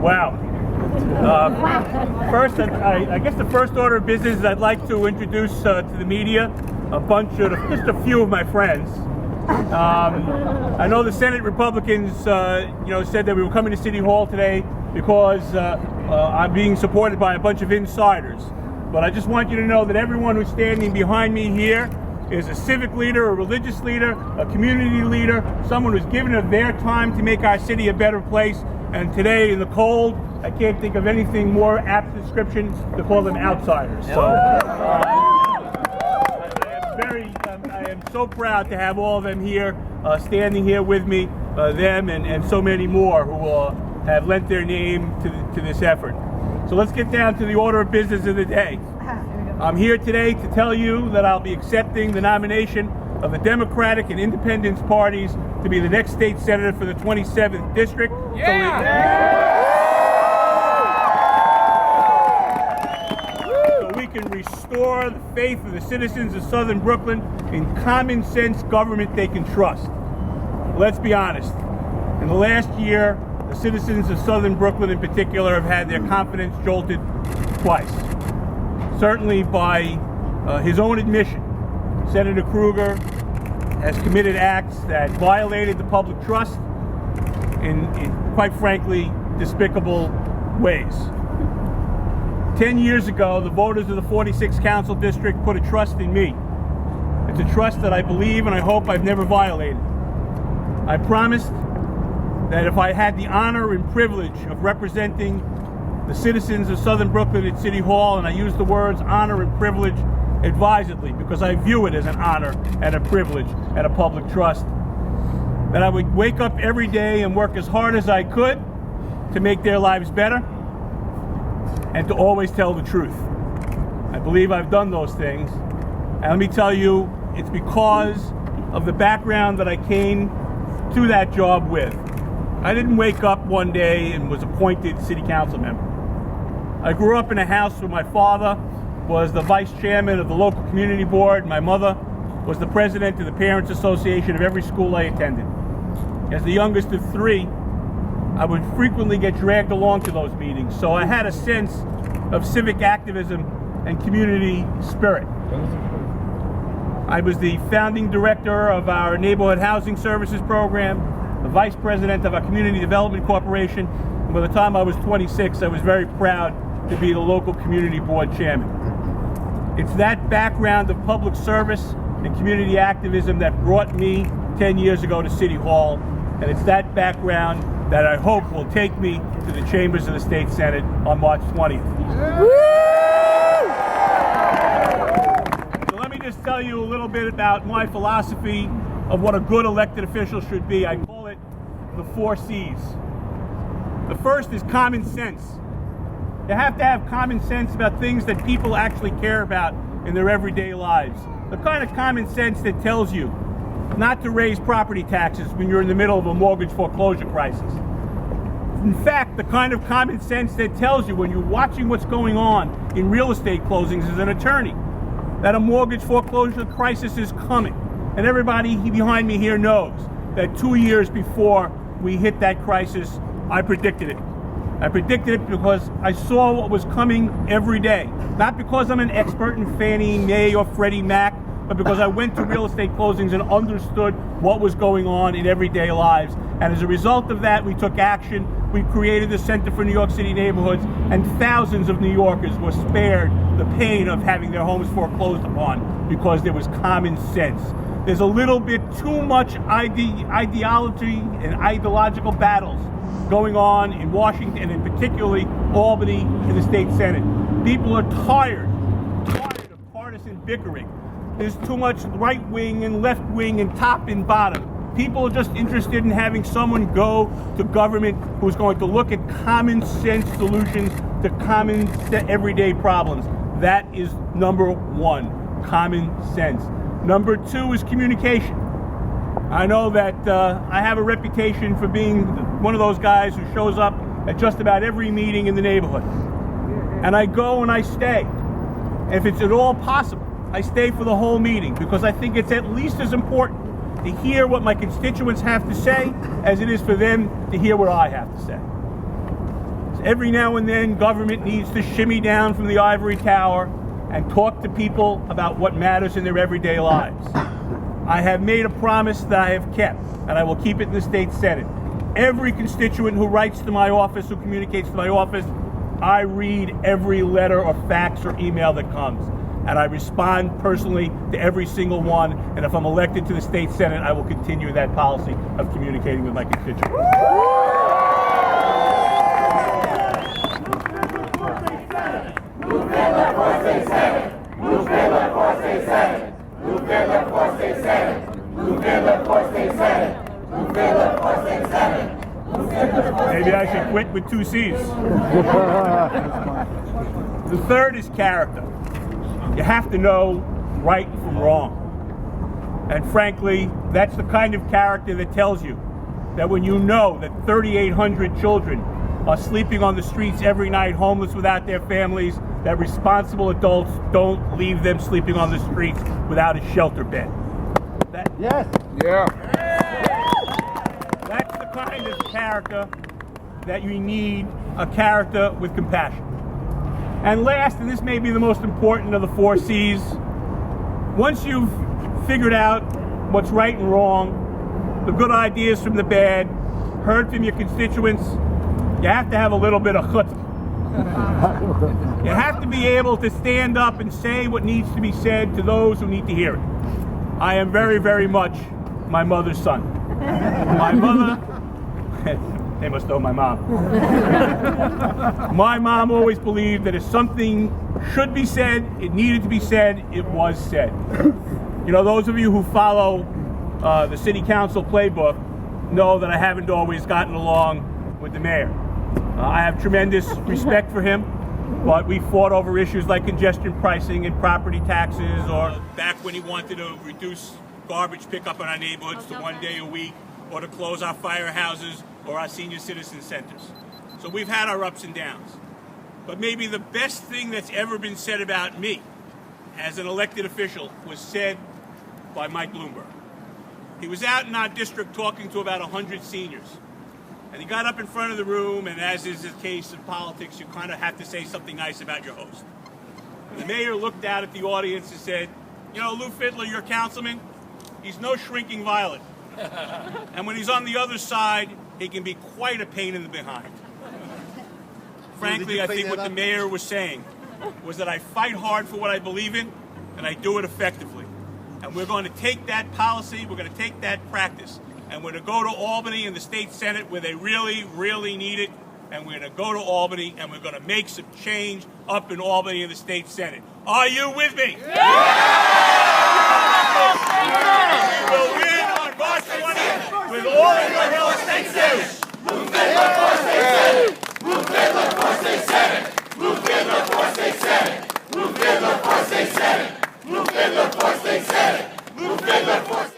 Wow. First, I guess the first order of business is I'd like to introduce to the media just a few of my friends. I know the Senate Republicans, said that we were coming to City Hall today because I'm being supported by a bunch of insiders. But I just want you to know that everyone who's standing behind me here is a civic leader, a religious leader, a community leader, someone who's given of their time to make our city a better place. And today in the cold, I can't think of anything more apt description to call them outsiders. So I am so proud to have all of them here, standing here with me, them and so many more who have lent their name to this effort. So let's get down to the order of business of the day. I'm here today to tell you that I'll be accepting the nomination of the Democratic and Independence parties to be the next state senator for the 27th district. So we can restore the faith of the citizens of Southern Brooklyn in common sense government they can trust. Let's be honest. In the last year, the citizens of Southern Brooklyn in particular have had their confidence jolted twice. Certainly by his own admission, Senator Kruger has committed acts that violated the public trust in quite frankly, despicable ways. 10 years ago, the voters of the 46th Council District put a trust in me. It's a trust that I believe and I hope I've never violated. I promised that if I had the honor and privilege of representing the citizens of Southern Brooklyn at City Hall, and I use the words honor and privilege advisedly because I view it as an honor and a privilege and a public trust, that I would wake up every day and work as hard as I could to make their lives better and to always tell the truth. I believe I've done those things, and let me tell you, it's because of the background that I came to that job with. I didn't wake up one day and was appointed city council member. I grew up in a house where my father was the vice chairman of the local community board. My mother was the president of the Parents Association of every school I attended. As the youngest of three, I would frequently get dragged along to those meetings, so I had a sense of civic activism and community spirit. I was the founding director of our neighborhood housing services program, the vice president of our community development corporation, and by the time I was 26, I was very proud to be the local community board chairman. It's that background of public service and community activism that brought me 10 years ago to City Hall, and it's that background that I hope will take me to the chambers of the State Senate on March 20th. So let me just tell you a little bit about my philosophy of what a good elected official should be. I call it the 4 C's. The first is common sense. You have to have common sense about things that people actually care about in their everyday lives. The kind of common sense that tells you not to raise property taxes when you're in the middle of a mortgage foreclosure crisis. In fact, the kind of common sense that tells you when you're watching what's going on in real estate closings as an attorney, that a mortgage foreclosure crisis is coming. And everybody behind me here knows that 2 years before we hit that crisis, I predicted it. I predicted it because I saw what was coming every day. Not because I'm an expert in Fannie Mae or Freddie Mac, but because I went to real estate closings and understood what was going on in everyday lives. And as a result of that, we took action. We created the Center for New York City Neighborhoods, and thousands of New Yorkers were spared the pain of having their homes foreclosed upon because there was common sense. There's a little bit too much ideology and ideological battles going on in Washington and particularly Albany in the state Senate. People are tired of partisan bickering. There's too much right wing and left wing and top and bottom. People are just interested in having someone go to government who's going to look at common sense solutions to everyday problems. That is number 1, common sense. Number 2 is communication. I know that I have a reputation for being one of those guys who shows up at just about every meeting in the neighborhood. And I go and I stay. If it's at all possible, I stay for the whole meeting because I think it's at least as important to hear what my constituents have to say as it is for them to hear what I have to say. Every now and then, government needs to shimmy down from the ivory tower and talk to people about what matters in their everyday lives. I have made a promise that I have kept, and I will keep it in the state Senate. Every constituent who writes to my office, who communicates to my office, I read every letter or fax or email that comes, and I respond personally to every single one. And if I'm elected to the state Senate, I will continue that policy of communicating with my constituents. Lew Fidler for state Senate. Lew Fidler for state Senate. Lew Fidler for state Senate. Lew Fidler for state Senate. Lew Fidler for state Senate. Maybe I should quit with 2 C's. The third is character. You have to know right from wrong. And frankly, that's the kind of character that tells you that when you know that 3,800 children are sleeping on the streets every night, homeless without their families, that responsible adults don't leave them sleeping on the streets without a shelter bed. Yes. Yeah. That's the kind of character that you need, a character with compassion. And last, and this may be the most important of the 4 C's, once you've figured out what's right and wrong, the good ideas from the bad, heard from your constituents, you have to have a little bit of chutzpah. You have to be able to stand up and say what needs to be said to those who need to hear it. I am very, very much my mother's son. My mother, they must know my mom. My mom always believed that if something should be said, it needed to be said, it was said. You know, those of you who follow the city council playbook know that I haven't always gotten along with the mayor. I have tremendous respect for him, but we fought over issues like congestion pricing and property taxes, or back when he wanted to reduce garbage pickup in our neighborhoods to 1 day a week, or to close our firehouses or our senior citizen centers. So we've had our ups and downs. But maybe the best thing that's ever been said about me as an elected official was said by Mike Bloomberg. He was out in our district talking to about 100 seniors. And he got up in front of the room, and as is the case in politics, you kind of have to say something nice about your host. And the mayor looked out at the audience and said, you know, Lew Fidler, your councilman, he's no shrinking violet. And when he's on the other side, he can be quite a pain in the behind. Frankly, I think what the mayor was saying was that I fight hard for what I believe in, and I do it effectively. And we're going to take that policy, we're going to take that practice, and we're going to go to Albany in the state Senate where they really, really need it, and we're going to go to Albany and we're going to make some change up in Albany in the state Senate. Are you with me? Yeah! We will win on March 20th with all of your help. Thank you.